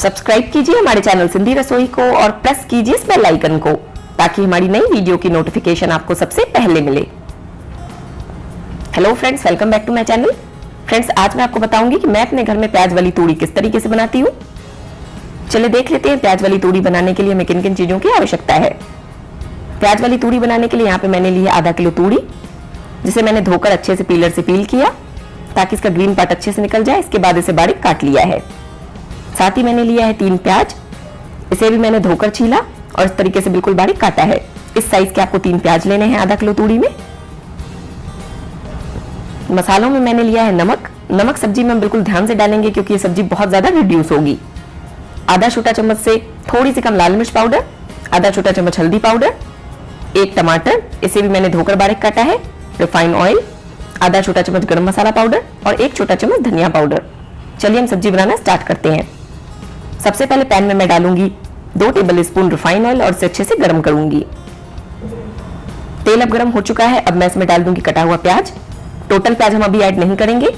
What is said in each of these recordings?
Subscribe कीजिए हमारे channel Sindhi रसोई को और प्रेस कीजिए इस बेल आइकन को ताकि हमारी नई वीडियो की नोटिफिकेशन आपको सबसे पहले मिले। Hello friends, welcome back to my channel. Friends, आज मैं आपको बताऊंगी कि मैं अपने घर में प्याज वाली तूड़ी किस तरीके से बनाती हूँ। चलिए देख लेते हैं प्याज वाली तूड़ी बनाने के लिए हमें किन किन चीजों की आवश्यकता है। प्याज वाली तूड़ी बनाने के लिए यहाँ पे मैंने ली है आधा किलो तूड़ी, जिसे मैंने धोकर अच्छे से पीलर से पील किया ताकि इसका ग्रीन पार्ट अच्छे से निकल जाए। इसके बाद इसे बारीक काट लिया है। साथ ही मैंने लिया है 3 प्याज, इसे भी मैंने धोकर छीला और इस तरीके से बिल्कुल बारीक काटा है। इस साइज के आपको 3 प्याज लेने हैं आधा किलो तूड़ी में। मसालों में मैंने लिया है नमक सब्जी में हम बिल्कुल ध्यान से डालेंगे क्योंकि ये सब्जी बहुत ज्यादा रिड्यूस होगी। आधा छोटा चम्मच से थोड़ी सी कम लाल मिर्च पाउडर, आधा छोटा चम्मच हल्दी पाउडर, 1 टमाटर, इसे भी मैंने धोकर बारीक काटा है, रिफाइंड ऑयल, आधा छोटा चम्मच गरम मसाला पाउडर और 1 छोटा चम्मच धनिया पाउडर। चलिए हम सब्जी बनाना स्टार्ट करते हैं। सबसे पहले पैन में मैं डालूंगी 2 टेबल स्पून रिफाइंड ऑयल और इसे अच्छे से गर्म करूंगी। तेल अब गर्म हो चुका है। अब मैं इसमें डाल दूंगी कटा हुआ प्याज। टोटल प्याज हम अभी ऐड नहीं करेंगे।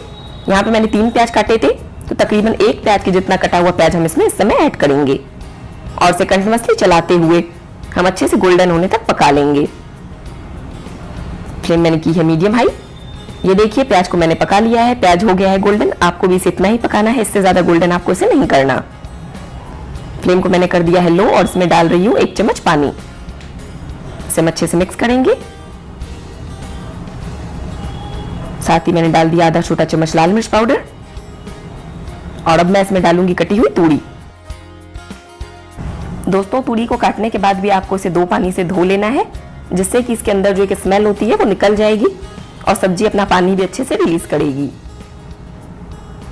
यहाँ पे मैंने 3 प्याज काटे थे तो तकरीबन 1 प्याज के जितना कटा हुआ प्याज हम इसमें इस समय ऐड करेंगे और इसे कंटिन्यूअसली चलाते हुए हम अच्छे से गोल्डन होने तक पका लेंगे। फ्लेम मैंने की है मीडियम हाई। ये देखिए प्याज को मैंने पका लिया है, प्याज हो गया है गोल्डन। आपको भी इसे इतना ही पकाना है, इससे ज्यादा गोल्डन आपको इसे नहीं करना। फ्लेम को मैंने कर दिया है लो और इसमें डाल रही हूँ 1 चम्मच पानी। इसे हम अच्छे से मिक्स करेंगे। साथ ही मैंने डाल दिया आधा छोटा चम्मच लाल मिर्च पाउडर और अब मैं इसमें डालूंगी कटी हुई तूड़ी। दोस्तों, तूड़ी को काटने के बाद भी आपको इसे 2 पानी से धो लेना है, जिससे कि इसके अंदर जो एक स्मेल होती है वो निकल जाएगी और सब्जी अपना पानी भी अच्छे से रिलीज करेगी।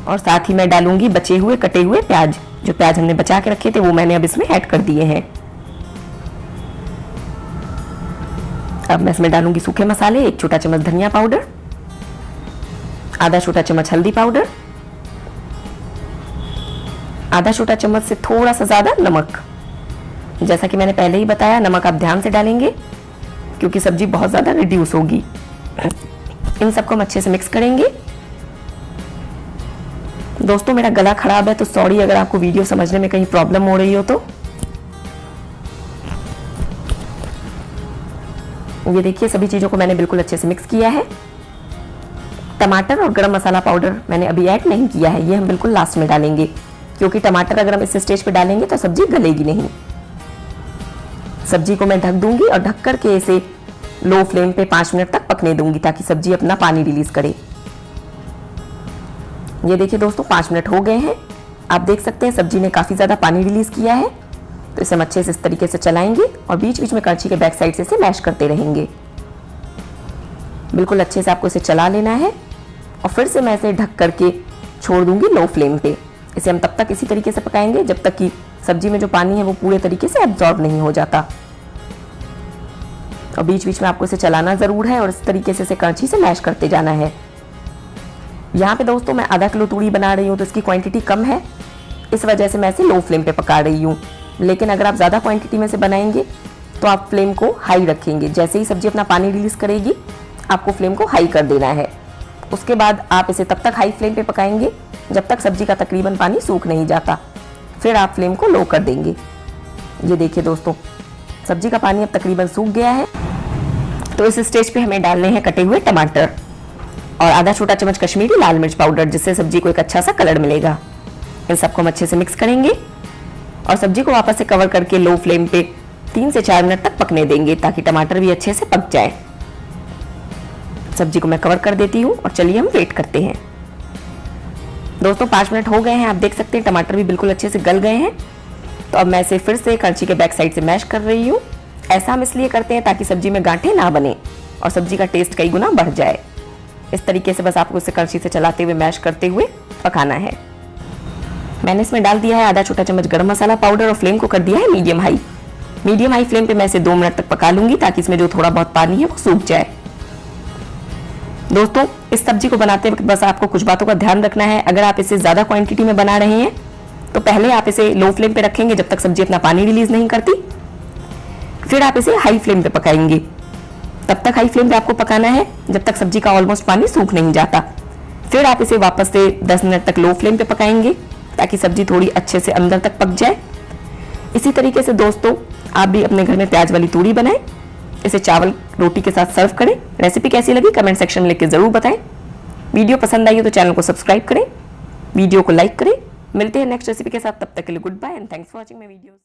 और साथ ही मैं डालूंगी बचे हुए कटे हुए प्याज। जो प्याज हमने बचा के रखे थे वो मैंने अब इसमें ऐड कर दिए हैं। अब मैं इसमें डालूंगी सूखे मसाले, 1 छोटा चम्मच धनिया पाउडर, आधा छोटा चम्मच हल्दी पाउडर, आधा छोटा चम्मच से थोड़ा सा ज्यादा नमक। जैसा कि मैंने पहले ही बताया, नमक आप ध्यान से डालेंगे क्योंकि सब्जी बहुत ज्यादा रिड्यूस होगी। इन सबको हम अच्छे से मिक्स करेंगे। दोस्तों, मेरा गला खराब है तो सॉरी अगर आपको वीडियो समझने में कहीं प्रॉब्लम हो रही हो तो। ये देखिए सभी चीजों को मैंने बिल्कुल अच्छे से मिक्स किया है। टमाटर और गरम मसाला पाउडर मैंने अभी ऐड नहीं किया है, ये हम बिल्कुल लास्ट में डालेंगे क्योंकि टमाटर अगर हम इस स्टेज पे डालेंगे तो सब्जी गलेगी नहीं। सब्जी को मैं ढक दूंगी और ढक करके इसे लो फ्लेम पे 5 मिनट तक पकने दूंगी ताकि सब्जी अपना पानी रिलीज करे। ये देखिए दोस्तों 5 मिनट हो गए हैं। आप देख सकते हैं सब्जी ने काफी ज्यादा पानी रिलीज किया है, तो इसे हम अच्छे से इस तरीके से चलाएंगे और बीच बीच में कड़छी के बैक साइड से इसे मैश करते रहेंगे। बिल्कुल अच्छे से आपको इसे चला लेना है और फिर से मैं इसे ढक करके छोड़ दूंगी लो फ्लेम पे। इसे हम तब तक इसी तरीके से पकाएंगे जब तक कि सब्जी में जो पानी है वो पूरे तरीके से एब्जॉर्ब नहीं हो जाता। और बीच बीच में आपको इसे चलाना जरूर है और इस तरीके से इसे कड़छी से मैश करते जाना है। यहाँ पे दोस्तों मैं आधा किलो तूड़ी बना रही हूँ तो इसकी क्वांटिटी कम है, इस वजह से मैं इसे लो फ्लेम पे पका रही हूँ। लेकिन अगर आप ज़्यादा क्वांटिटी में से बनाएंगे तो आप फ्लेम को हाई रखेंगे। जैसे ही सब्जी अपना पानी रिलीज करेगी आपको फ्लेम को हाई कर देना है। उसके बाद आप इसे तब तक हाई फ्लेम पे पकाएंगे जब तक सब्जी का तकरीबन पानी सूख नहीं जाता, फिर आप फ्लेम को लो कर देंगे। ये देखिए दोस्तों सब्जी का पानी अब तकरीबन सूख गया है, तो इस स्टेज पे हमें डालने हैं कटे हुए टमाटर और आधा छोटा चम्मच कश्मीरी लाल मिर्च पाउडर, जिससे सब्जी को एक अच्छा सा कलर मिलेगा। इन सबको हम अच्छे से मिक्स करेंगे और सब्जी को वापस से कवर करके लो फ्लेम पे 3 से 4 मिनट तक पकने देंगे ताकि टमाटर भी अच्छे से पक जाए। सब्जी को मैं कवर कर देती हूँ और चलिए हम वेट करते हैं। दोस्तों 5 मिनट हो गए हैं। आप देख सकते हैं टमाटर भी बिल्कुल अच्छे से गल गए हैं। तो अब मैं इसे फिर से कड़छी के बैक साइड से मैश कर रही हूँ। ऐसा हम इसलिए करते हैं ताकि सब्जी में गांठें ना बने और सब्जी का टेस्ट कई गुना बढ़ जाए। इस तरीके से बस आपको इसे कड़छी से चलाते हुए मैश करते हुए पकाना है। मैंने इसमें डाल दिया है आधा छोटा चम्मच गरम मसाला पाउडर और फ्लेम को कर दिया है medium high. Medium high flame पे मैं इसे 2 मिनट तक पका लूंगी ताकि इसमें जो थोड़ा बहुत पानी है वो सूख जाए। दोस्तों इस सब्जी को बनाते वक्त बस आपको कुछ बातों का ध्यान रखना है। अगर आप इसे ज्यादा क्वांटिटी में बना रहे हैं तो पहले आप इसे लो फ्लेम पे रखेंगे जब तक सब्जी अपना पानी रिलीज नहीं करती, फिर आप इसे हाई फ्लेम पे पकाएंगे। तब तक हाई फ्लेम पे आपको पकाना है जब तक सब्जी का ऑलमोस्ट पानी सूख नहीं जाता। फिर आप इसे वापस से 10 मिनट तक लो फ्लेम पे पकाएंगे ताकि सब्जी थोड़ी अच्छे से अंदर तक पक जाए। इसी तरीके से दोस्तों आप भी अपने घर में प्याज वाली तूड़ी बनाएं, इसे चावल रोटी के साथ सर्व करें। रेसिपी कैसी लगी कमेंट सेक्शन में लिख के जरूर बताएं। वीडियो पसंद आई हो तो चैनल को सब्सक्राइब करें, वीडियो को लाइक करें। मिलते हैं नेक्स्ट रेसिपी के साथ, तब तक के लिए goodbye and thanks for watching my videos.